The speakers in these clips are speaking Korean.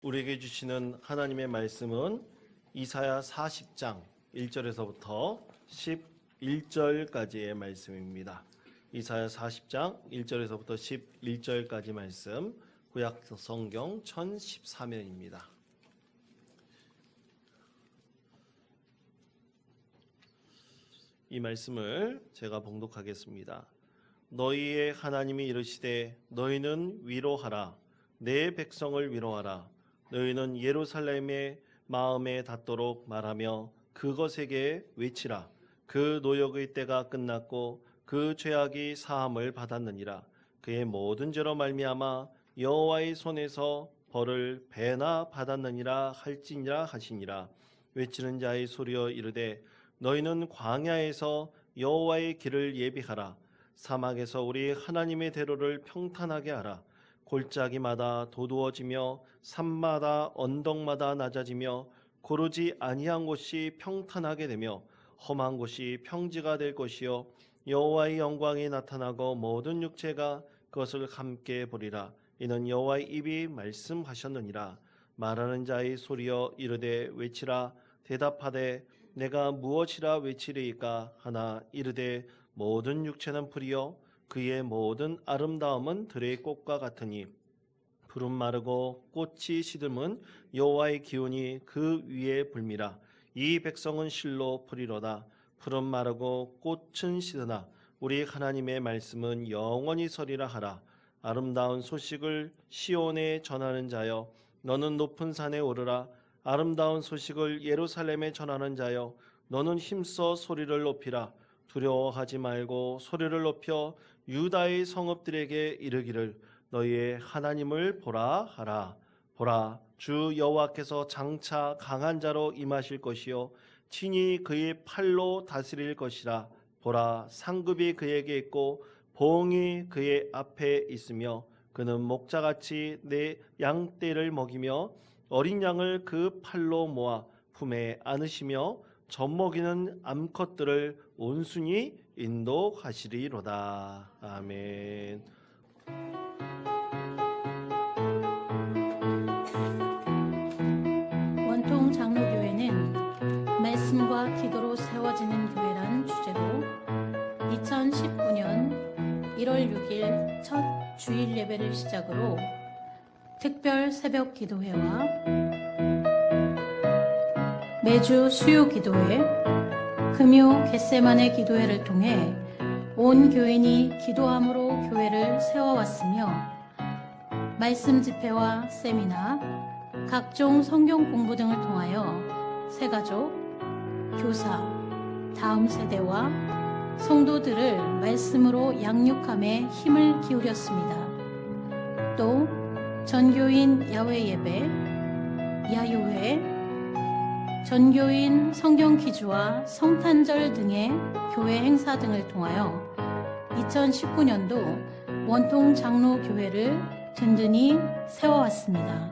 우리에게 주시는 하나님의 말씀은 이사야 40장 1절에서부터 11절까지의 말씀입니다. 이사야 40장 1절에서부터 11절까지 말씀, 구약 성경 1014면입니다. 이 말씀을 제가 봉독하겠습니다. 너희의 하나님이 이르시되 너희는 위로하라. 내 백성을 위로하라. 너희는 예루살렘의 마음에 닿도록 말하며 그것에게 외치라. 그 노역의 때가 끝났고 그 죄악이 사함을 받았느니라. 그의 모든 죄로 말미암아 여호와의 손에서 벌을 배나 받았느니라 할지니라 하시니라. 외치는 자의 소리여 이르되 너희는 광야에서 여호와의 길을 예비하라. 사막에서 우리 하나님의 대로를 평탄하게 하라. 골짜기마다 도두어지며 산마다 언덕마다 낮아지며 고르지 아니한 곳이 평탄하게 되며 험한 곳이 평지가 될 것이요 여호와의 영광이 나타나고 모든 육체가 그것을 함께 보리라. 이는 여호와의 입이 말씀하셨느니라. 말하는 자의 소리여 이르되 외치라. 대답하되 내가 무엇이라 외치리이까 하나 이르되 모든 육체는 풀이요 그의 모든 아름다움은 들의 꽃과 같으니 푸른 마르고 꽃이 시듬은 여호와의 기운이 그 위에 불미라. 이 백성은 실로 풀이로다. 푸른 마르고 꽃은 시드나 우리 하나님의 말씀은 영원히 서리라 하라. 아름다운 소식을 시온에 전하는 자여 너는 높은 산에 오르라. 아름다운 소식을 예루살렘에 전하는 자여 너는 힘써 소리를 높이라. 두려워하지 말고 소리를 높여 유다의 성읍들에게 이르기를 너희의 하나님을 보라 하라. 보라, 주 여호와께서 장차 강한 자로 임하실 것이요 친히 그의 팔로 다스릴 것이라. 보라, 상급이 그에게 있고 보응이 그의 앞에 있으며 그는 목자같이 내 양떼를 먹이며 어린 양을 그 팔로 모아 품에 안으시며 젖먹이는 암컷들을 온순히 인도하시리로다. 아멘. 원통 장로교회는 말씀과 기도로 세워지는 교회란 주제로 2019년 1월 6일 첫 주일 예배를 시작으로 특별 새벽 기도회와 매주 수요 기도회, 금요 겟세마네 기도회를 통해 온 교인이 기도함으로 교회를 세워왔으며 말씀 집회와 세미나, 각종 성경 공부 등을 통하여 새가족, 교사, 다음 세대와 성도들을 말씀으로 양육함에 힘을 기울였습니다. 또 전교인 야외 예배, 야유회, 전교인 성경 퀴즈와 성탄절 등의 교회 행사 등을 통하여 2019년도 원통 장로 교회를 든든히 세워왔습니다.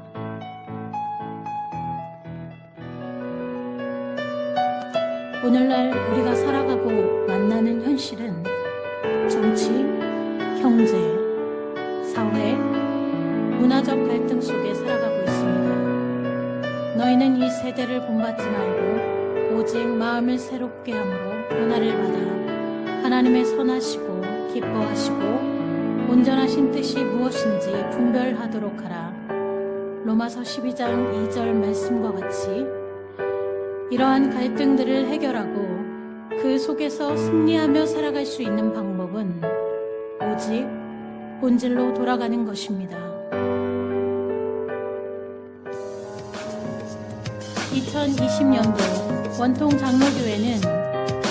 오늘날 우리가 살아가고 만나는 현실은 정치, 경제, 사회, 문화적 갈등 속에 살아가고 있습니다. 너희는 이 세대를 본받지 말고 오직 마음을 새롭게 함으로 변화를 받아 하나님의 선하시고 기뻐하시고 온전하신 뜻이 무엇인지 분별하도록 하라. 로마서 12장 2절 말씀과 같이 이러한 갈등들을 해결하고 그 속에서 승리하며 살아갈 수 있는 방법은 오직 본질로 돌아가는 것입니다. 2020년도 원통 장로교회는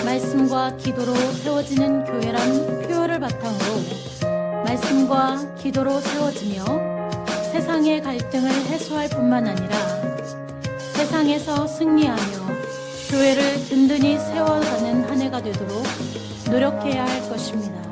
말씀과 기도로 세워지는 교회란 표어를 바탕으로 말씀과 기도로 세워지며 세상의 갈등을 해소할 뿐만 아니라 세상에서 승리하며 교회를 든든히 세워가는 한 해가 되도록 노력해야 할 것입니다.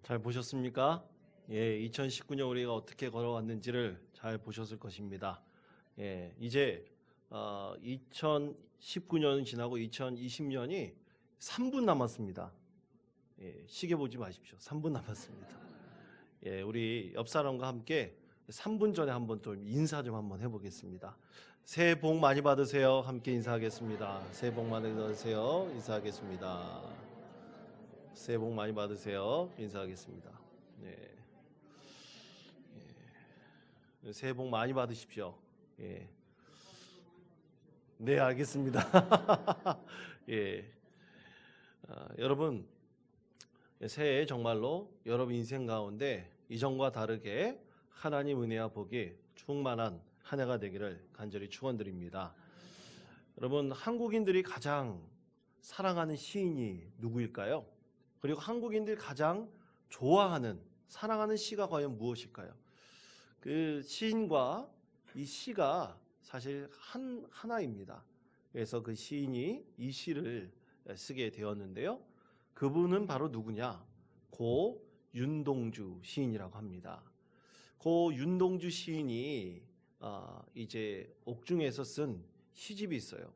잘 보셨습니까? 예, 2019년 우리가 어떻게 걸어왔는지를 잘 보셨을 것입니다. 예, 이제 2019년 지나고 2020년이 3분 남았습니다. 예, 시계 보지 마십시오. 3분 남았습니다. 예, 우리 옆 사람과 함께 3분 전에 한번 좀 인사 좀 한번 해보겠습니다. 새해 복 많이 받으세요. 함께 인사하겠습니다. 새해 복 많이 받으세요. 인사하겠습니다. 새해 복 많이 받으세요. 인사하겠습니다. 네. 예. 새해 복 많이 받으십시오. 예. 네, 알겠습니다. 예. 여러분, 새해 정말로 여러분 인생 가운데 이전과 다르게 하나님 은혜와 복이 충만한 한 해가 되기를 간절히 축원드립니다. 여러분, 한국인들이 가장 사랑하는 시인이 누구일까요? 그리고 한국인들이 가장 좋아하는 사랑하는 시가 과연 무엇일까요? 그 시인과 이 시가 사실 하나입니다. 그래서 그 시인이 이 시를 쓰게 되었는데요. 그분은 바로 누구냐? 고 윤동주 시인이라고 합니다. 고 윤동주 시인이 이제 옥중에서 쓴 시집이 있어요.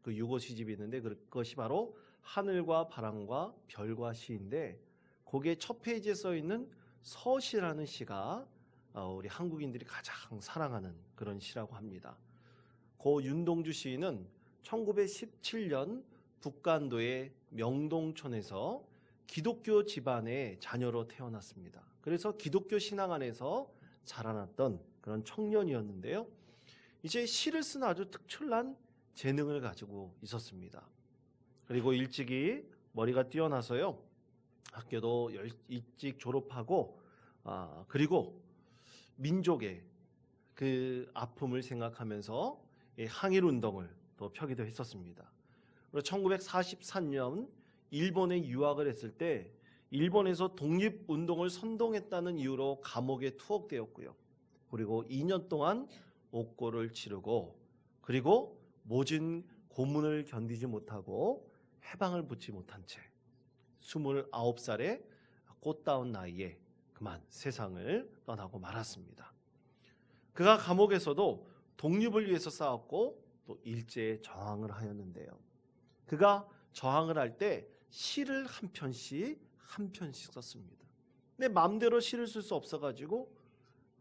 그 유고 시집이 있는데 그것이 바로 하늘과 바람과 별과 시인데 거기에 첫 페이지에 써 있는 서시라는 시가 우리 한국인들이 가장 사랑하는 그런 시라고 합니다. 고 윤동주 시인은 1917년 북간도의 명동촌에서 기독교 집안의 자녀로 태어났습니다. 그래서 기독교 신앙 안에서 자라났던 그런 청년이었는데요. 이제 시를 쓰는 아주 특출난 재능을 가지고 있었습니다. 그리고 일찍이 머리가 뛰어나서요. 학교도 일찍 졸업하고 그리고 민족의 그 아픔을 생각하면서 항일 운동을 또 펴기도 했었습니다. 그리고 1943년 일본에 유학을 했을 때 일본에서 독립운동을 선동했다는 이유로 감옥에 투옥되었고요. 그리고 2년 동안 옥고를 치르고 그리고 모진 고문을 견디지 못하고 해방을 붙지 못한 채 29살의 꽃다운 나이에 그만 세상을 떠나고 말았습니다. 그가 감옥에서도 독립을 위해서 싸웠고 또 일제에 저항을 하였는데요. 그가 저항을 할 때 시를 한 편씩 썼습니다. 근데 마음대로 시를 쓸 수 없어가지고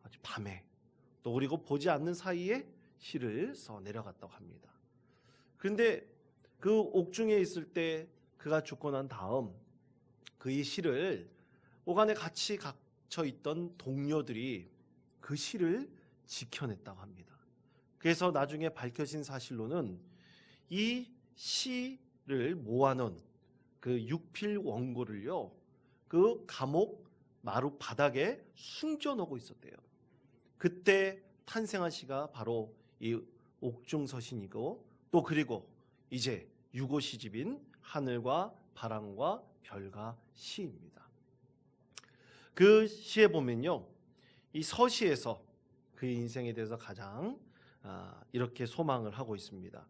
아주 밤에 또 그리고 보지 않는 사이에 시를 써 내려갔다고 합니다. 그런데 그 옥중에 있을 때 그가 죽고 난 다음 그의 시를 옥안에 같이 갇혀 있던 동료들이 그 시를 지켜냈다고 합니다. 그래서 나중에 밝혀진 사실로는 이 시를 모아놓은 그 육필 원고를요, 그 감옥 마루 바닥에 숨겨놓고 있었대요. 그때 탄생한 시가 바로 이 옥중서신이고 또 그리고 이제 유고 시집인 하늘과 바람과 별과 시입니다. 그 시에 보면요, 이 서시에서 그의 인생에 대해서 가장 이렇게 소망을 하고 있습니다.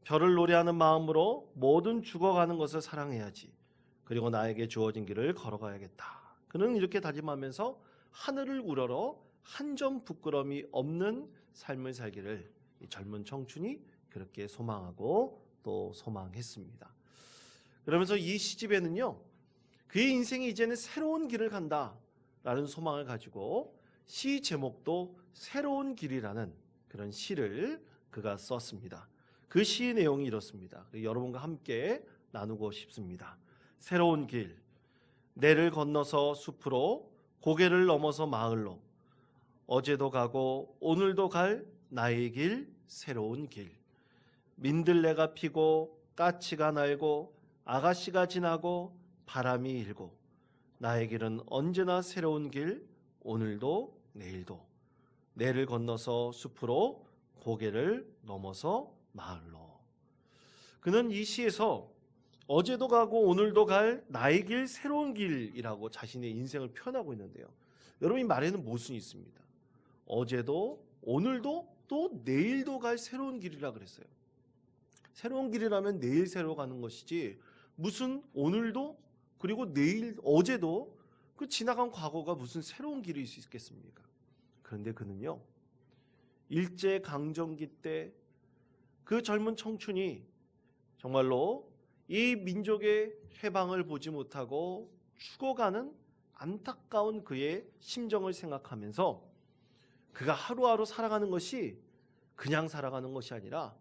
별을 노래하는 마음으로 모든 죽어가는 것을 사랑해야지. 그리고 나에게 주어진 길을 걸어가야겠다. 그는 이렇게 다짐하면서 하늘을 우러러 한 점 부끄러움이 없는 삶을 살기를 이 젊은 청춘이 그렇게 소망하고 또 소망했습니다. 그러면서 이 시집에는요, 그의 인생이 이제는 새로운 길을 간다라는 소망을 가지고 시 제목도 새로운 길이라는 그런 시를 그가 썼습니다. 그 시의 내용이 이렇습니다. 여러분과 함께 나누고 싶습니다. 새로운 길, 내를 건너서 숲으로, 고개를 넘어서 마을로, 어제도 가고 오늘도 갈 나의 길, 새로운 길. 민들레가 피고 까치가 날고 아가씨가 지나고 바람이 일고 나의 길은 언제나 새로운 길, 오늘도 내일도. 내를 건너서 숲으로, 고개를 넘어서 마을로. 그는 이 시에서 어제도 가고 오늘도 갈 나의 길, 새로운 길이라고 자신의 인생을 표현하고 있는데요. 여러분, 이 말에는 모순이 있습니다. 어제도 오늘도 또 내일도 갈 새로운 길이라 그랬어요. 새로운 길이라면 내일 새로 가는 것이지 무슨 오늘도 그리고 내일 어제도 그 지나간 과거가 무슨 새로운 길일 수 있겠습니까? 그런데 그는요, 일제강점기 때 그 젊은 청춘이 정말로 이 민족의 해방을 보지 못하고 죽어가는 안타까운 그의 심정을 생각하면서 그가 하루하루 살아가는 것이 그냥 살아가는 것이 아니라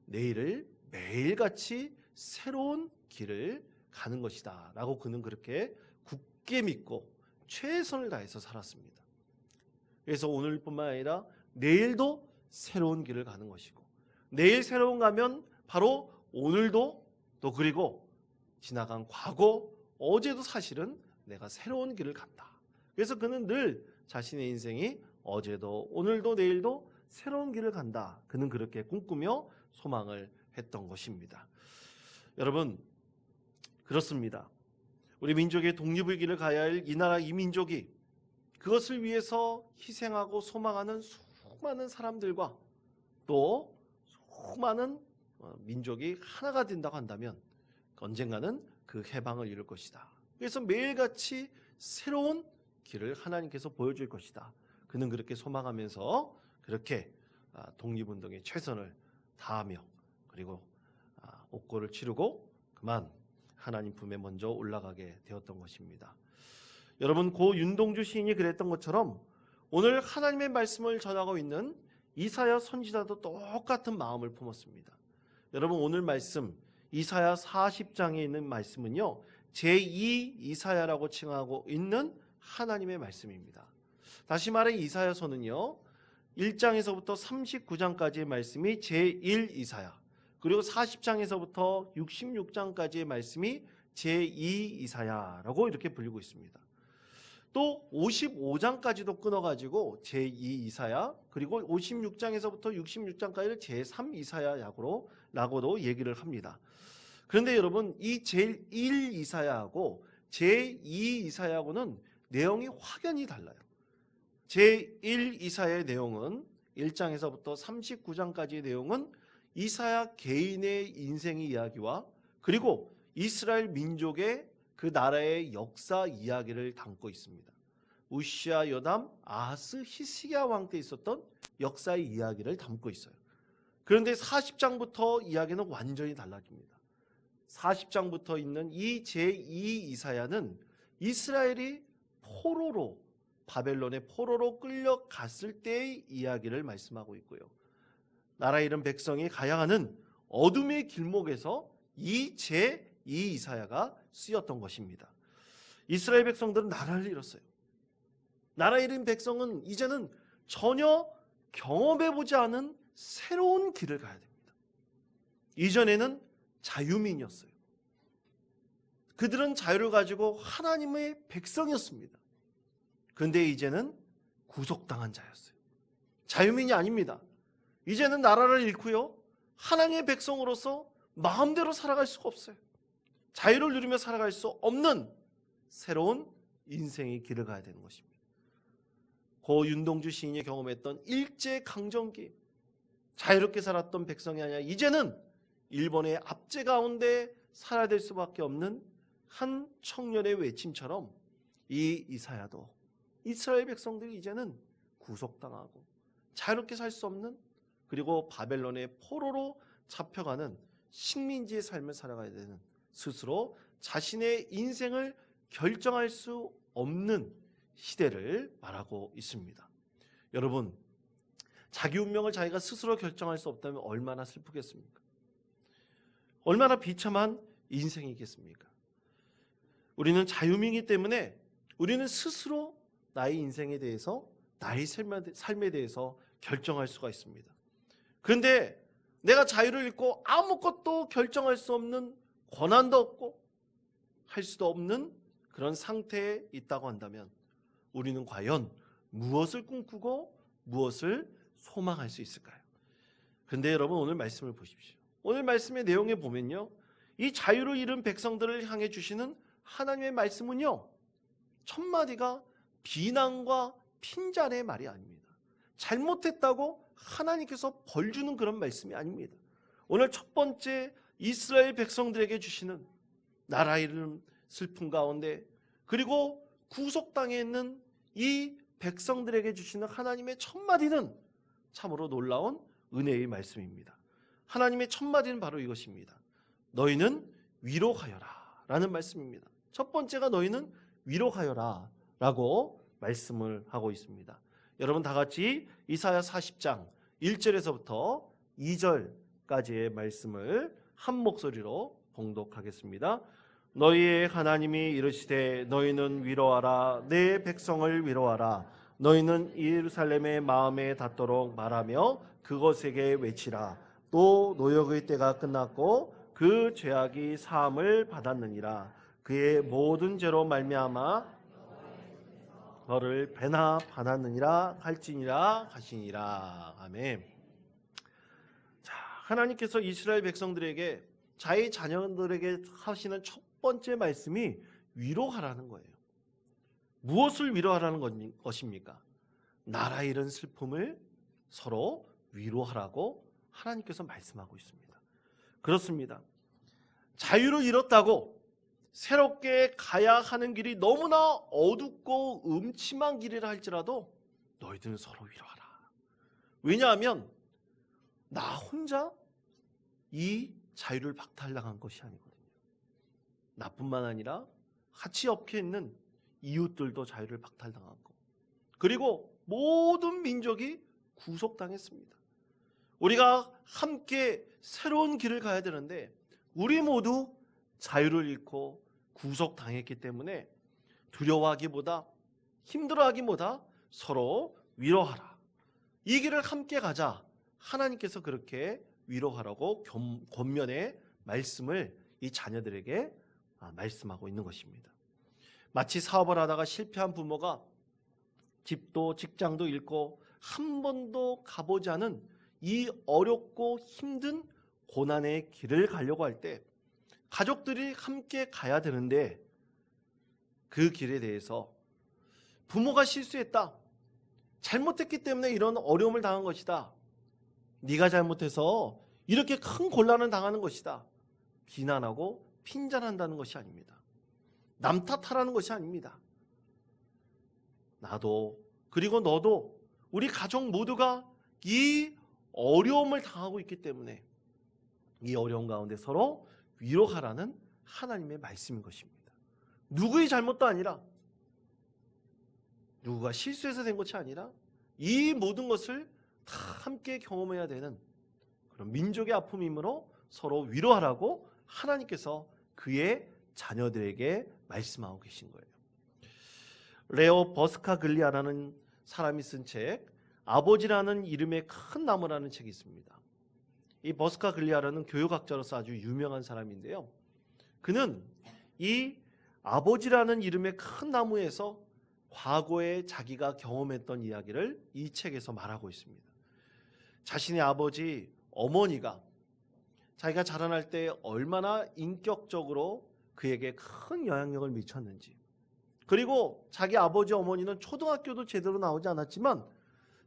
내일을 매일같이 새로운 길을 가는 것이다 라고 그는 그렇게 굳게 믿고 최선을 다해서 살았습니다. 그래서 오늘뿐만 아니라 내일도 새로운 길을 가는 것이고, 내일 새로운 가면 바로 오늘도, 또 그리고 지나간 과거, 어제도 사실은 내가 새로운 길을 간다. 그래서 그는 늘 자신의 인생이 어제도 오늘도 내일도 새로운 길을 간다, 그는 그렇게 꿈꾸며 소망을 했던 것입니다. 여러분, 그렇습니다. 우리 민족의 독립의 길을 가야 할 이 나라 이 민족이 그것을 위해서 희생하고 소망하는 수많은 사람들과 또 수많은 민족이 하나가 된다고 한다면 언젠가는 그 해방을 이룰 것이다. 그래서 매일같이 새로운 길을 하나님께서 보여줄 것이다. 그는 그렇게 소망하면서 그렇게 독립운동에 최선을 다하며 그리고 옥고를 치르고 그만 하나님 품에 먼저 올라가게 되었던 것입니다. 여러분, 고 윤동주 시인이 그랬던 것처럼 오늘 하나님의 말씀을 전하고 있는 이사야 선지자도 똑같은 마음을 품었습니다. 여러분, 오늘 말씀 이사야 40장에 있는 말씀은요, 제2 이사야라고 칭하고 있는 하나님의 말씀입니다. 다시 말해 이사야서는요, 1장에서부터 39장까지의 말씀이 제1 이사야, 그리고 40장에서부터 66장까지의 말씀이 제2 이사야라고 이렇게 불리고 있습니다. 또 55장까지도 끊어가지고 제2 이사야, 그리고 56장에서부터 66장까지를 제3 이사야라고도 얘기를 합니다. 그런데 여러분, 이 제1 이사야하고 제2 이사야하고는 내용이 확연히 달라요. 제1 이사야의 내용은 1장에서부터 39장까지의 내용은 이사야 개인의 인생의 이야기와 그리고 이스라엘 민족의 그 나라의 역사 이야기를 담고 있습니다. 우시야, 요담, 아하스, 히스기야 왕 때 있었던 역사의 이야기를 담고 있어요. 그런데 40장부터 이야기는 완전히 달라집니다. 40장부터 있는 이 제2 이사야는 이스라엘이 포로로, 바벨론의 포로로 끌려갔을 때의 이야기를 말씀하고 있고요. 나라 잃은 백성이 가야 하는 어둠의 길목에서 이 제2 이사야가 쓰였던 것입니다. 이스라엘 백성들은 나라를 잃었어요. 나라 잃은 백성은 이제는 전혀 경험해보지 않은 새로운 길을 가야 됩니다. 이전에는 자유민이었어요. 그들은 자유를 가지고 하나님의 백성이었습니다. 그런데 이제는 구속당한 자였어요. 자유민이 아닙니다. 이제는 나라를 잃고요, 하나님의 백성으로서 마음대로 살아갈 수가 없어요. 자유를 누리며 살아갈 수 없는 새로운 인생의 길을 가야 되는 것입니다. 고 윤동주 시인이 경험했던 일제강점기, 자유롭게 살았던 백성이 아니라 이제는 일본의 압제 가운데 살아야 될 수밖에 없는 한 청년의 외침처럼 이 이사야도 이스라엘 백성들이 이제는 구속당하고 자유롭게 살 수 없는, 그리고 바벨론의 포로로 잡혀가는 식민지의 삶을 살아가야 되는, 스스로 자신의 인생을 결정할 수 없는 시대를 말하고 있습니다. 여러분, 자기 운명을 자기가 스스로 결정할 수 없다면 얼마나 슬프겠습니까? 얼마나 비참한 인생이겠습니까? 우리는 자유민이기 때문에 우리는 스스로 나의 인생에 대해서, 나의 삶에 대해서 결정할 수가 있습니다. 그런데 내가 자유를 잃고 아무것도 결정할 수 없는, 권한도 없고 할 수도 없는 그런 상태에 있다고 한다면 우리는 과연 무엇을 꿈꾸고 무엇을 소망할 수 있을까요? 그런데 여러분, 오늘 말씀을 보십시오. 오늘 말씀의 내용에 보면요, 이 자유를 잃은 백성들을 향해 주시는 하나님의 말씀은요, 첫마디가 비난과 핀잔의 말이 아닙니다. 잘못했다고 하나님께서 벌 주는 그런 말씀이 아닙니다. 오늘 첫 번째 이스라엘 백성들에게 주시는 나라 잃은 슬픔 가운데, 그리고 구속당해 있는 이 백성들에게 주시는 하나님의 첫 마디는 참으로 놀라운 은혜의 말씀입니다. 하나님의 첫 마디는 바로 이것입니다. 너희는 위로하여라 라는 말씀입니다. 첫 번째가 너희는 위로하여라 라고 말씀을 하고 있습니다. 여러분 다 같이 이사야 40장 1절에서부터 2절까지의 말씀을 한 목소리로 봉독하겠습니다. 너희의 하나님이 이르시되 너희는 위로하라 내 백성을 위로하라 너희는 예루살렘의 마음에 닿도록 말하며 그것에게 외치라 또 노역의 때가 끝났고 그 죄악이 사함을 받았느니라 그의 모든 죄로 말미암아 너를 배나 받았느니라 할지니라 하시니라. 아멘. 자, 하나님께서 이스라엘 백성들에게 자기 자녀들에게 하시는 첫 번째 말씀이 위로하라는 거예요. 무엇을 위로하라는 것입니까? 나라 잃은 슬픔을 서로 위로하라고 하나님께서 말씀하고 있습니다. 그렇습니다. 자유를 잃었다고 새롭게 가야 하는 길이 너무나 어둡고 음침한 길이라 할지라도 너희들은 서로 위로하라. 왜냐하면 나 혼자 이 자유를 박탈당한 것이 아니거든요. 나뿐만 아니라 같이 옆에 있는 이웃들도 자유를 박탈당하고 그리고 모든 민족이 구속당했습니다. 우리가 함께 새로운 길을 가야 되는데 우리 모두 자유를 잃고 구속당했기 때문에 두려워하기보다 힘들어하기보다 서로 위로하라. 이 길을 함께 가자. 하나님께서 그렇게 위로하라고 권면의 말씀을 이 자녀들에게 말씀하고 있는 것입니다. 마치 사업을 하다가 실패한 부모가 집도 직장도 잃고 한 번도 가보지 않은 이 어렵고 힘든 고난의 길을 가려고 할 때 가족들이 함께 가야 되는데 그 길에 대해서 부모가 실수했다. 잘못했기 때문에 이런 어려움을 당한 것이다. 네가 잘못해서 이렇게 큰 곤란을 당하는 것이다. 비난하고 핀잔한다는 것이 아닙니다. 남 탓하라는 것이 아닙니다. 나도 그리고 너도 우리 가족 모두가 이 어려움을 당하고 있기 때문에 이 어려움 가운데 서로 위로하라는 하나님의 말씀인 것입니다. 누구의 잘못도 아니라 누구가 실수해서 된 것이 아니라 이 모든 것을 다 함께 경험해야 되는 그런 민족의 아픔이므로 서로 위로하라고 하나님께서 그의 자녀들에게 말씀하고 계신 거예요. 레오 버스카글리아라는 사람이 쓴 책 아버지라는 이름의 큰 나무라는 책이 있습니다. 이 버스카글리아라는 교육학자로서 아주 유명한 사람인데요. 그는 이 아버지라는 이름의 큰 나무에서 과거에 자기가 경험했던 이야기를 이 책에서 말하고 있습니다. 자신의 아버지, 어머니가 자기가 자라날 때 얼마나 인격적으로 그에게 큰 영향력을 미쳤는지, 그리고 자기 아버지, 어머니는 초등학교도 제대로 나오지 않았지만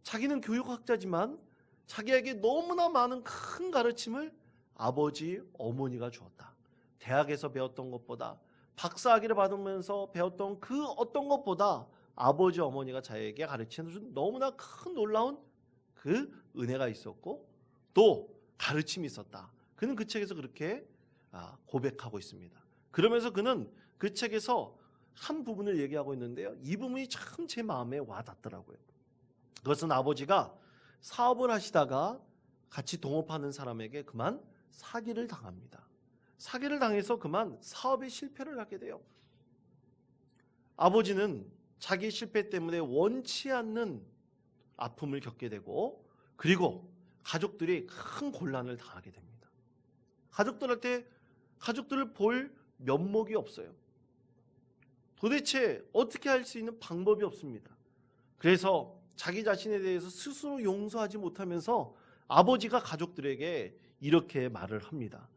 자기는 교육학자지만 자기에게 너무나 많은 큰 가르침을 아버지, 어머니가 주었다. 대학에서 배웠던 것보다, 박사학위를 받으면서 배웠던 그 어떤 것보다 아버지, 어머니가 자기에게 가르치는 너무나 큰 놀라운 그 은혜가 있었고 또 가르침이 있었다. 그는 그 책에서 그렇게 고백하고 있습니다. 그러면서 그는 그 책에서 한 부분을 얘기하고 있는데요. 이 부분이 참 제 마음에 와닿더라고요. 그것은 아버지가 사업을 하시다가 같이 동업하는 사람에게 그만 사기를 당합니다. 사기를 당해서 그만 사업에 실패를 하게 돼요. 아버지는 자기 실패 때문에 원치 않는 아픔을 겪게 되고 그리고 가족들이 큰 곤란을 당하게 됩니다. 가족들한테 가족들을 볼 면목이 없어요. 도대체 어떻게 할 수 있는 방법이 없습니다. 그래서 자기 자신에 대해서 스스로 용서하지 못하면서 아버지가 가족들에게 이렇게 말을 합니다.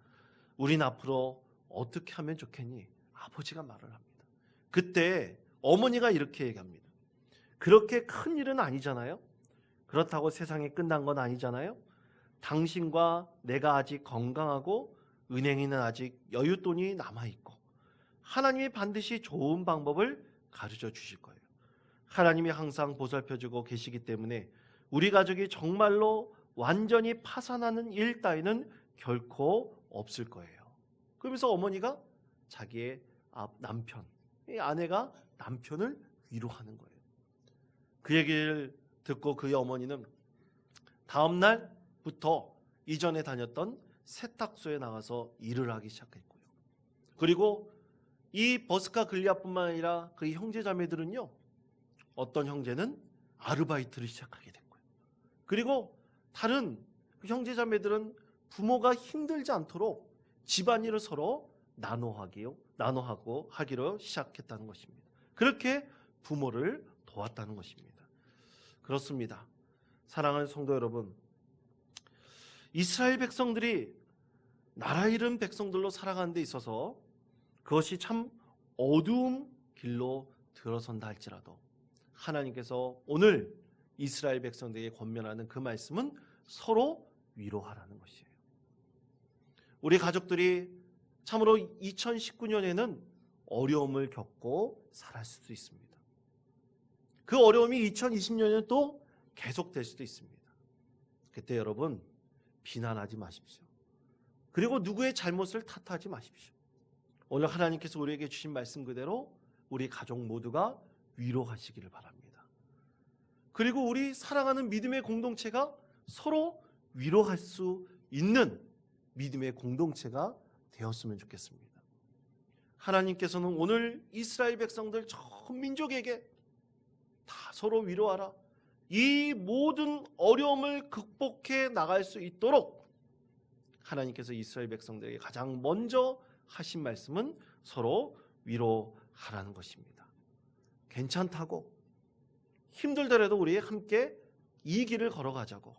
우린 앞으로 어떻게 하면 좋겠니? 아버지가 말을 합니다. 그때 어머니가 이렇게 얘기합니다. 그렇게 큰 일은 아니잖아요. 그렇다고 세상이 끝난 건 아니잖아요. 당신과 내가 아직 건강하고 은행에는 아직 여윳돈이 남아있고 하나님이 반드시 좋은 방법을 가르쳐 주실 거예요. 하나님이 항상 보살펴주고 계시기 때문에 우리 가족이 정말로 완전히 파산하는 일 따위는 결코 없을 거예요. 그러면서 어머니가 자기의 남편, 이 아내가 남편을 위로하는 거예요. 그 얘기를 듣고 그의 어머니는 다음 날부터 이전에 다녔던 세탁소에 나가서 일을 하기 시작했고요. 그리고 이 버스카 글리아뿐만 아니라 그의 형제자매들은요, 어떤 형제는 아르바이트를 시작하게 됐고요. 그리고 다른 형제자매들은 부모가 힘들지 않도록 집안일을 서로 나눠하고 하기로 시작했다는 것입니다. 그렇게 부모를 도왔다는 것입니다. 그렇습니다. 사랑하는 성도 여러분, 이스라엘 백성들이 나라 잃은 백성들로 살아가는 데 있어서 그것이 참 어두운 길로 들어선다 할지라도 하나님께서 오늘 이스라엘 백성들에게 권면하는 그 말씀은 서로 위로하라는 것이에요. 우리 가족들이 참으로 2019년에는 어려움을 겪고 살아갈 수도 있습니다. 그 어려움이 2020년에는 또 계속될 수도 있습니다. 그때 여러분 비난하지 마십시오. 그리고 누구의 잘못을 탓하지 마십시오. 오늘 하나님께서 우리에게 주신 말씀 그대로 우리 가족 모두가 위로하시기를 바랍니다. 그리고 우리 사랑하는 믿음의 공동체가 서로 위로할 수 있는 믿음의 공동체가 되었으면 좋겠습니다. 하나님께서는 오늘 이스라엘 백성들 전 민족에게 다 서로 위로하라, 이 모든 어려움을 극복해 나갈 수 있도록 하나님께서 이스라엘 백성들에게 가장 먼저 하신 말씀은 서로 위로하라는 것입니다. 괜찮다고, 힘들더라도 우리 함께 이 길을 걸어가자고,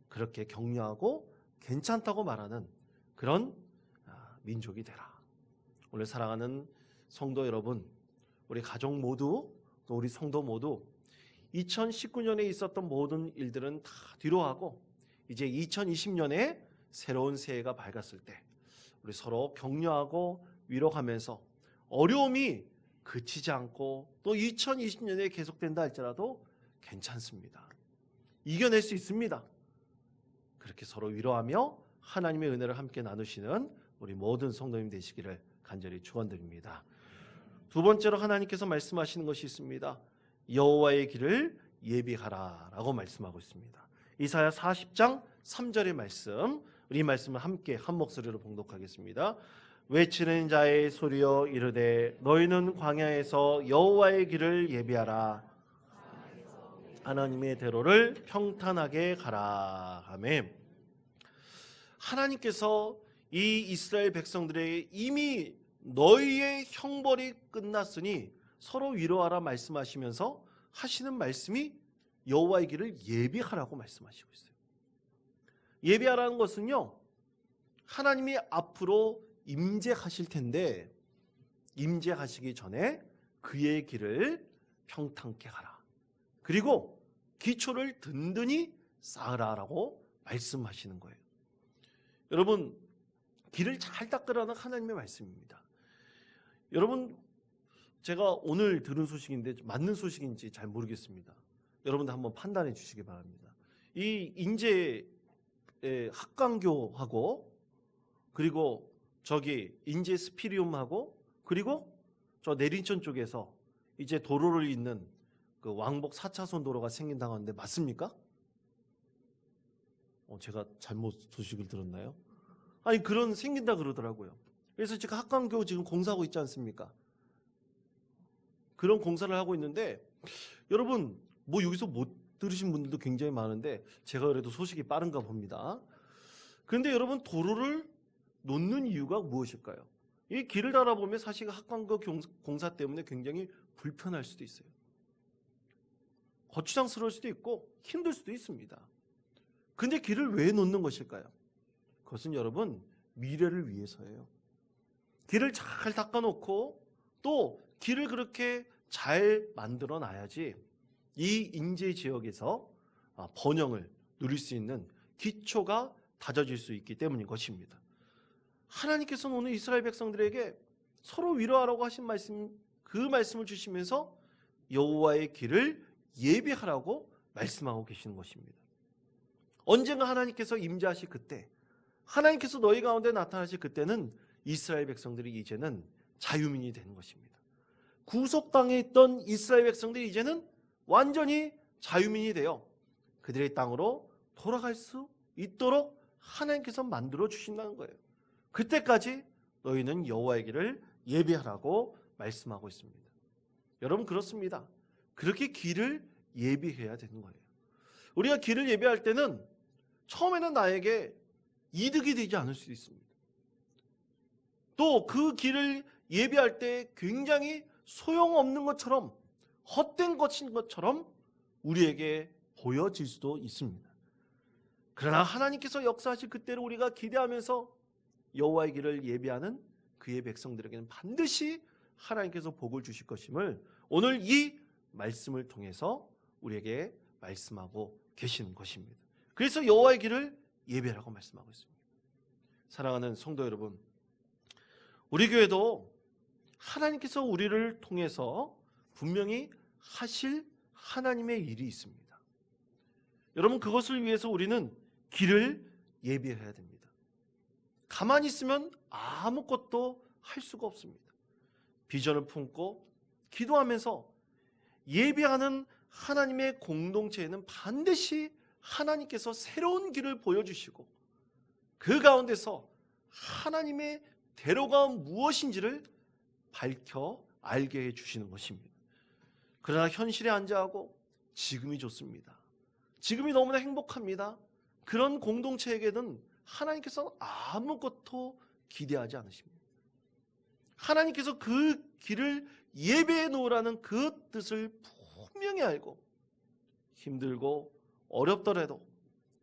그렇게 격려하고 괜찮다고 말하는 그런 민족이 되라. 오늘 사랑하는 성도 여러분, 우리 가족 모두 또 우리 성도 모두 2019년에 있었던 모든 일들은 다 뒤로하고 이제 2020년에 새로운 새해가 밝았을 때 우리 서로 격려하고 위로하면서 어려움이 그치지 않고 또 2020년에 계속된다 할지라도 괜찮습니다. 이겨낼 수 있습니다. 그렇게 서로 위로하며 하나님의 은혜를 함께 나누시는 우리 모든 성도님 되시기를 간절히 축원드립니다. 두 번째로 하나님께서 말씀하시는 것이 있습니다. 여호와의 길을 예비하라 라고 말씀하고 있습니다. 이사야 40장 3절의 말씀, 우리 말씀을 함께 한 목소리로 봉독하겠습니다. 외치는 자의 소리여 이르되 너희는 광야에서 여호와의 길을 예비하라, 하나님의 대로를 평탄하게 가라. 아멘. 하나님께서 이 이스라엘 백성들에게 이미 너희의 형벌이 끝났으니 서로 위로하라 말씀하시면서 하시는 말씀이 여호와의 길을 예비하라고 말씀하시고 있어요. 예비하라는 것은요, 하나님이 앞으로 임재하실 텐데 임재하시기 전에 그의 길을 평탄케 하라, 그리고 기초를 든든히 쌓으라라고 말씀하시는 거예요. 여러분, 길을 잘 닦으라는 하나님의 말씀입니다. 여러분, 제가 오늘 들은 소식인데 맞는 소식인지 잘 모르겠습니다. 여러분들 한번 판단해 주시기 바랍니다. 이 인제 학강교하고 그리고 저기 인제 스피리움하고 그리고 저 내린천 쪽에서 이제 도로를 잇는 그 왕복 4차선 도로가 생긴다고 하는데 맞습니까? 제가 잘못 소식을 들었나요? 아니, 그런 생긴다 그러더라고요. 그래서 지금 학강교 지금 공사하고 있지 않습니까? 그런 공사를 하고 있는데 여러분, 뭐 여기서 못 들으신 분들도 굉장히 많은데 제가 그래도 소식이 빠른가 봅니다. 그런데 여러분, 도로를 놓는 이유가 무엇일까요? 이 길을 달아보면 사실 학강교 공사 때문에 굉장히 불편할 수도 있어요. 거추장스러울 수도 있고 힘들 수도 있습니다. 근데 길을 왜 놓는 것일까요? 그것은 여러분, 미래를 위해서예요. 길을 잘 닦아놓고 또 길을 그렇게 잘 만들어 놔야지 이 인제 지역에서 번영을 누릴 수 있는 기초가 다져질 수 있기 때문인 것입니다. 하나님께서는 오늘 이스라엘 백성들에게 서로 위로하라고 하신 말씀, 그 그 말씀을 주시면서 여호와의 길을 예비하라고 말씀하고 계시는 것입니다. 언젠가 하나님께서 임재하실 그때, 하나님께서 너희 가운데 나타나실 그때는 이스라엘 백성들이 이제는 자유민이 되는 것입니다. 구속당해 있던 이스라엘 백성들이 이제는 완전히 자유민이 되어 그들의 땅으로 돌아갈 수 있도록 하나님께서 만들어 주신다는 거예요. 그때까지 너희는 여호와의 길을 예비하라고 말씀하고 있습니다. 여러분, 그렇습니다. 그렇게 길을 예비해야 되는 거예요. 우리가 길을 예비할 때는 처음에는 나에게 이득이 되지 않을 수 있습니다. 또 그 길을 예비할 때 굉장히 소용없는 것처럼, 헛된 것인 것처럼 우리에게 보여질 수도 있습니다. 그러나 하나님께서 역사하실 그때를 우리가 기대하면서 여호와의 길을 예비하는 그의 백성들에게는 반드시 하나님께서 복을 주실 것임을 오늘 이 말씀을 통해서 우리에게 말씀하고 계시는 것입니다. 그래서 여호와의 길을 예배라고 말씀하고 있습니다. 사랑하는 성도 여러분, 우리 교회도 하나님께서 우리를 통해서 분명히 하실 하나님의 일이 있습니다. 여러분, 그것을 위해서 우리는 길을 예비해야 됩니다. 가만히 있으면 아무것도 할 수가 없습니다. 비전을 품고 기도하면서 예비하는 하나님의 공동체에는 반드시 하나님께서 새로운 길을 보여주시고 그 가운데서 하나님의 대로가 무엇인지를 밝혀 알게 해주시는 것입니다. 그러나 현실에 앉아하고 지금이 좋습니다, 지금이 너무나 행복합니다, 그런 공동체에게는 하나님께서 아무것도 기대하지 않으십니다. 하나님께서 그 길을 예배해 놓으라는 그 뜻을 분명히 알고 힘들고 어렵더라도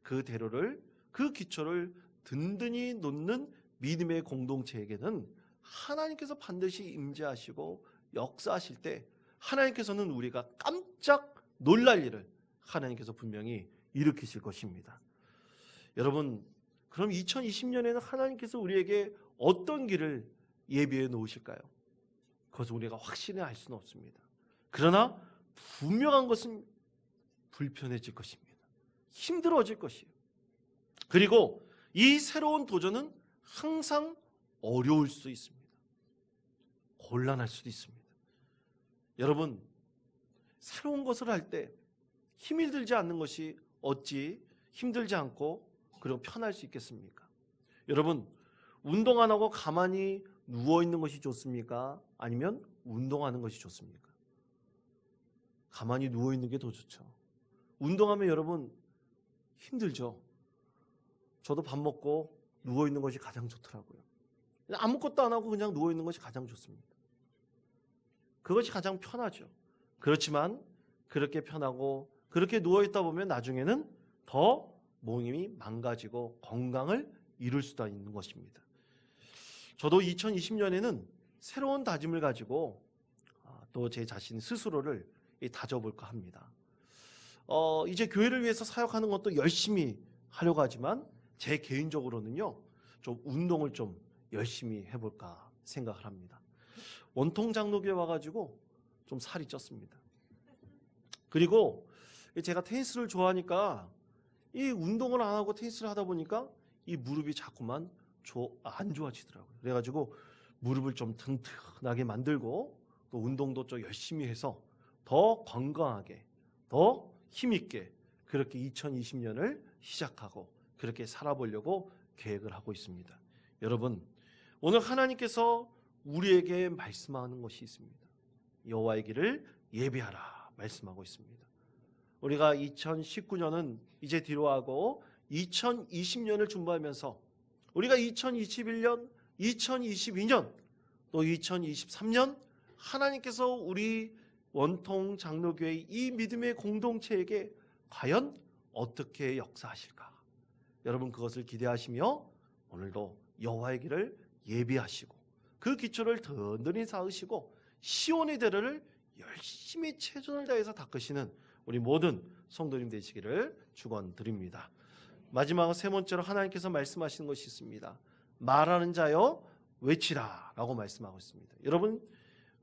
그 대로를, 그 기초를 든든히 놓는 믿음의 공동체에게는 하나님께서 반드시 임재하시고 역사하실 때 하나님께서는 우리가 깜짝 놀랄 일을 하나님께서 분명히 일으키실 것입니다. 여러분, 그럼 2020년에는 하나님께서 우리에게 어떤 길을 예비해 놓으실까요? 그것을 우리가 확실히 알 수는 없습니다. 그러나 분명한 것은 불편해질 것입니다. 힘들어질 것이에요. 그리고 이 새로운 도전은 항상 어려울 수 있습니다. 곤란할 수도 있습니다. 여러분, 새로운 것을 할 때 힘이 들지 않는 것이 어찌 힘들지 않고 그리고 편할 수 있겠습니까? 여러분, 운동 안 하고 가만히 누워있는 것이 좋습니까? 아니면 운동하는 것이 좋습니까? 가만히 누워있는 게 더 좋죠. 운동하면 여러분 힘들죠. 저도 밥 먹고 누워있는 것이 가장 좋더라고요. 아무것도 안 하고 그냥 누워있는 것이 가장 좋습니다. 그것이 가장 편하죠. 그렇지만 그렇게 편하고 그렇게 누워있다 보면 나중에는 더 몸이 망가지고 건강을 잃을 수도 있는 것입니다. 저도 2020년에는 새로운 다짐을 가지고 또 제 자신 스스로를 다져볼까 합니다. 이제 교회를 위해서 사역하는 것도 열심히 하려고 하지만 제 개인적으로는요, 좀 운동을 좀 열심히 해볼까 생각을 합니다. 원통 장로교에 와가지고 좀 살이 쪘습니다. 그리고 제가 테니스를 좋아하니까 이 운동을 안 하고 테니스를 하다 보니까 이 무릎이 자꾸만 안 좋아지더라고요. 그래가지고 무릎을 좀 튼튼하게 만들고 또 운동도 좀 열심히 해서 더 건강하게, 더 힘있게 그렇게 2020년을 시작하고 그렇게 살아보려고 계획을 하고 있습니다. 여러분, 오늘 하나님께서 우리에게 말씀하는 것이 있습니다. 여호와의 길을 예비하라 말씀하고 있습니다. 우리가 2019년은 이제 뒤로 하고 2020년을 준비하면서 우리가 2021년, 2022년, 또 2023년 하나님께서 우리 원통 장로교회 이 믿음의 공동체에게 과연 어떻게 역사하실까? 여러분, 그것을 기대하시며 오늘도 여호와의 길을 예비하시고 그 기초를 든든히 쌓으시고 시온의 대로를 열심히 최선을 다해서 닦으시는 우리 모든 성도님 되시기를 축원드립니다. 마지막 세 번째로 하나님께서 말씀하시는 것이 있습니다. 말하는 자여 외치라 라고 말씀하고 있습니다. 여러분,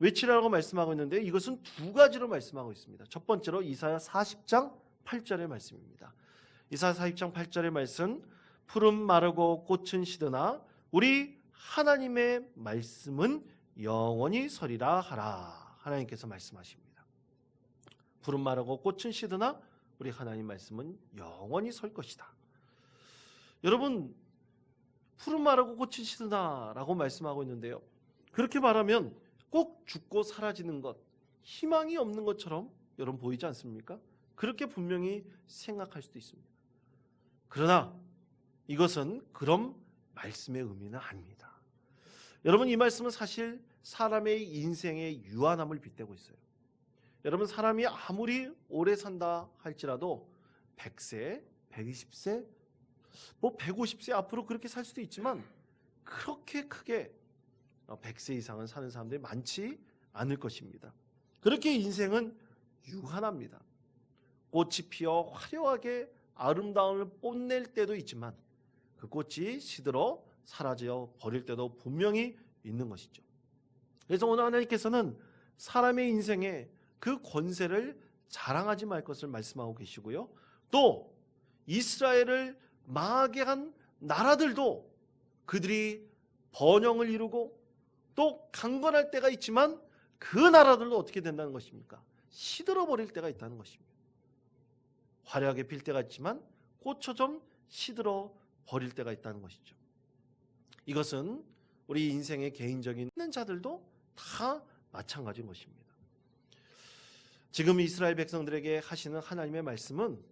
외치라고 말씀하고 있는데 이것은 두 가지로 말씀하고 있습니다. 첫 번째로 이사야 40장 8절의 말씀입니다. 이사야 40장 8절의 말씀, 푸른 마르고 꽃은 시드나 우리 하나님의 말씀은 영원히 서리라 하라. 하나님께서 말씀하십니다. 푸른 마르고 꽃은 시드나 우리 하나님 말씀은 영원히 설 것이다. 여러분, 푸른 마르고 꽃은 시드나라고 말씀하고 있는데요, 그렇게 말하면 꼭 죽고 사라지는 것, 희망이 없는 것처럼 여러분 보이지 않습니까? 그렇게 분명히 생각할 수도 있습니다. 그러나 이것은 그런 말씀의 의미는 아닙니다. 여러분, 이 말씀은 사실 사람의 인생의 유한함을 빗대고 있어요. 여러분, 사람이 아무리 오래 산다 할지라도 100세, 120세, 150세 앞으로 그렇게 살 수도 있지만 그렇게 크게 100세 이상은 사는 사람들이 많지 않을 것입니다. 그렇게 인생은 유한합니다. 꽃이 피어 화려하게 아름다움을 뽐낼 때도 있지만 그 꽃이 시들어 사라져 버릴 때도 분명히 있는 것이죠. 그래서 오늘 하나님께서는 사람의 인생에 그 권세를 자랑하지 말 것을 말씀하고 계시고요, 또 이스라엘을 망하게 한 나라들도 그들이 번영을 이루고 또 강건할 때가 있지만 그 나라들도 어떻게 된다는 것입니까? 시들어 버릴 때가 있다는 것입니다. 화려하게 필 때가 있지만 꽃처럼 시들어 버릴 때가 있다는 것이죠. 이것은 우리 인생의 개인적인 있는 자들도 다 마찬가지인 것입니다. 지금 이스라엘 백성들에게 하시는 하나님의 말씀은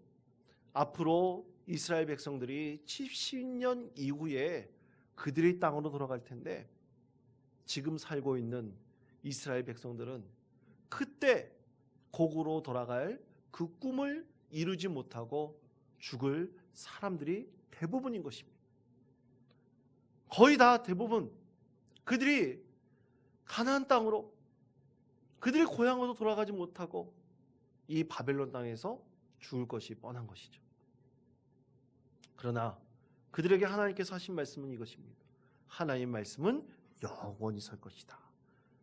앞으로 이스라엘 백성들이 70년 이후에 그들의 땅으로 돌아갈 텐데, 지금 살고 있는 이스라엘 백성들은 그때 고국으로 돌아갈 그 꿈을 이루지 못하고 죽을 사람들이 대부분인 것입니다. 거의 다 대부분 그들이 가나안 땅으로, 그들의 고향으로 돌아가지 못하고 이 바벨론 땅에서 죽을 것이 뻔한 것이죠. 그러나 그들에게 하나님께서 하신 말씀은 이것입니다. 하나님의 말씀은 영원히 설 것이다.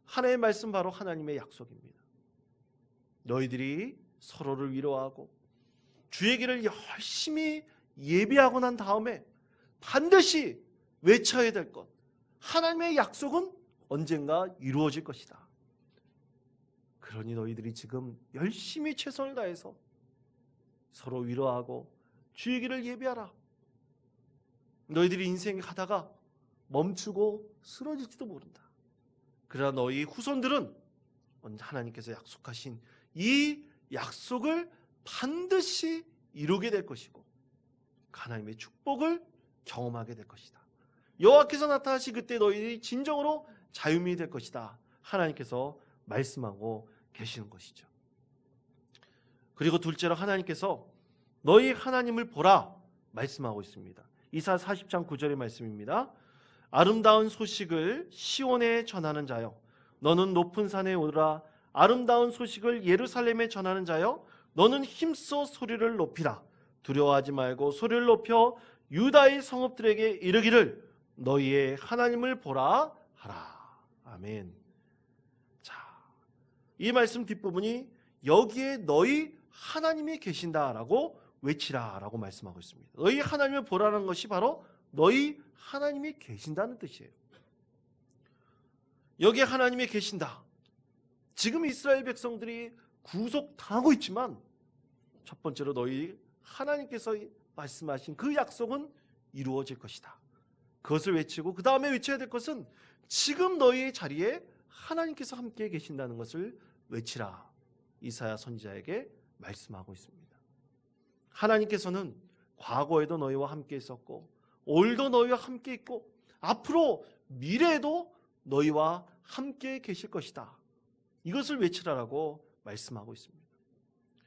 하나님의 말씀, 바로 하나님의 약속입니다. 너희들이 서로를 위로하고 주의 길을 열심히 예비하고 난 다음에 반드시 외쳐야 될 것, 하나님의 약속은 언젠가 이루어질 것이다. 그러니 너희들이 지금 열심히 최선을 다해서 서로 위로하고 주의 길을 예비하라. 너희들이 인생에 가다가 멈추고 쓰러질지도 모른다. 그러나 너희 후손들은 하나님께서 약속하신 이 약속을 반드시 이루게 될 것이고 하나님의 축복을 경험하게 될 것이다. 여호와께서 나타나시 그때 너희들이 진정으로 자유민이 될 것이다. 하나님께서 말씀하고 계시는 것이죠. 그리고 둘째로 하나님께서 너희 하나님을 보라 말씀하고 있습니다. 이사야 40장 9절의 말씀입니다. 아름다운 소식을 시온에 전하는 자여, 너는 높은 산에 오르라. 아름다운 소식을 예루살렘에 전하는 자여, 너는 힘써 소리를 높이라. 두려워하지 말고 소리를 높여 유다의 성읍들에게 이르기를 너희의 하나님을 보라 하라. 아멘. 자, 이 말씀 뒷부분이 여기에 너희 하나님이 계신다라고 외치라라고 말씀하고 있습니다. 너희 하나님을 보라는 것이 바로 너희 하나님이 계신다는 뜻이에요. 여기에 하나님이 계신다. 지금 이스라엘 백성들이 구속당하고 있지만 첫 번째로 너희 하나님께서 말씀하신 그 약속은 이루어질 것이다. 그것을 외치고 그 다음에 외쳐야 될 것은 지금 너희의 자리에 하나님께서 함께 계신다는 것을 외치라. 이사야 선지자에게 말씀하고 있습니다. 하나님께서는 과거에도 너희와 함께 있었고 오늘도 너희와 함께 있고 앞으로 미래에도 너희와 함께 계실 것이다. 이것을 외치라라고 말씀하고 있습니다.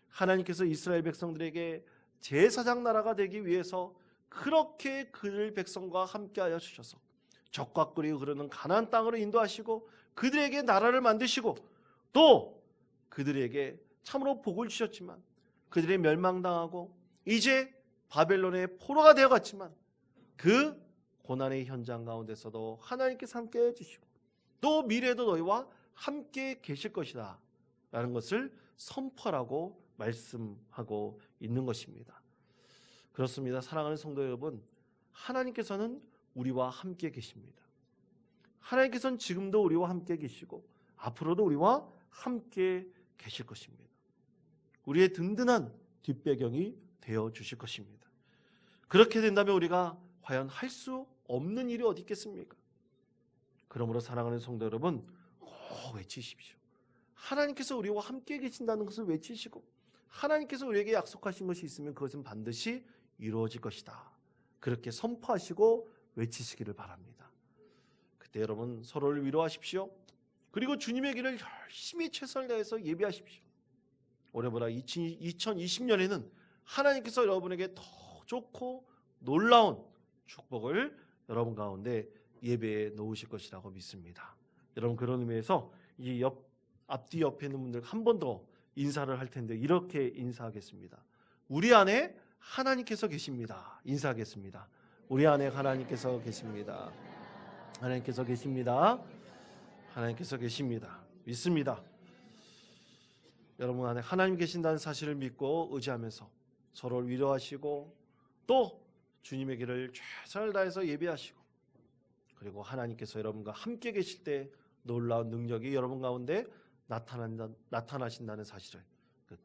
하나님께서 이스라엘 백성들에게 제사장 나라가 되기 위해서 그렇게 그들 백성과 함께하여 주셔서 적과 꿀이 흐르는 가나안 땅으로 인도하시고 그들에게 나라를 만드시고 또 그들에게 참으로 복을 주셨지만 그들이 멸망당하고 이제 바벨론의 포로가 되어갔지만 그 고난의 현장 가운데서도 하나님께서 함께해 주시고 또 미래에도 너희와 함께 계실 것이다 라는 것을 선포하라고 말씀하고 있는 것입니다. 그렇습니다. 사랑하는 성도 여러분, 하나님께서는 우리와 함께 계십니다. 하나님께서는 지금도 우리와 함께 계시고 앞으로도 우리와 함께 계실 것입니다. 우리의 든든한 뒷배경이 되어 주실 것입니다. 그렇게 된다면 우리가 과연 할 수 없는 일이 어디 있겠습니까? 그러므로 사랑하는 성도 여러분, 꼭 외치십시오. 하나님께서 우리와 함께 계신다는 것을 외치시고 하나님께서 우리에게 약속하신 것이 있으면 그것은 반드시 이루어질 것이다. 그렇게 선포하시고 외치시기를 바랍니다. 그때 여러분 서로를 위로하십시오. 그리고 주님의 길을 열심히 최선을 다해서 예배하십시오. 올해보다 2020년에는 하나님께서 여러분에게 더 좋고 놀라운 축복을 여러분 가운데 예배에 놓으실 것이라고 믿습니다. 여러분 그런 의미에서 이 앞뒤 옆에 있는 분들 한 번 더 인사를 할 텐데 이렇게 인사하겠습니다. 우리 안에 하나님께서 계십니다. 인사하겠습니다. 우리 안에 하나님께서 계십니다. 하나님께서 계십니다. 하나님께서 계십니다. 믿습니다. 여러분 안에 하나님 계신다는 사실을 믿고 의지하면서 서로를 위로하시고 또 주님의 길을 최선을 다해서 예배하시고 그리고 하나님께서 여러분과 함께 계실 때 놀라운 능력이 여러분 가운데 나타나신다는 사실을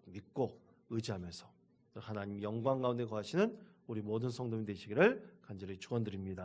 믿고 의지하면서 하나님 영광 가운데 거하시는 우리 모든 성도님 되시기를 간절히 축원드립니다.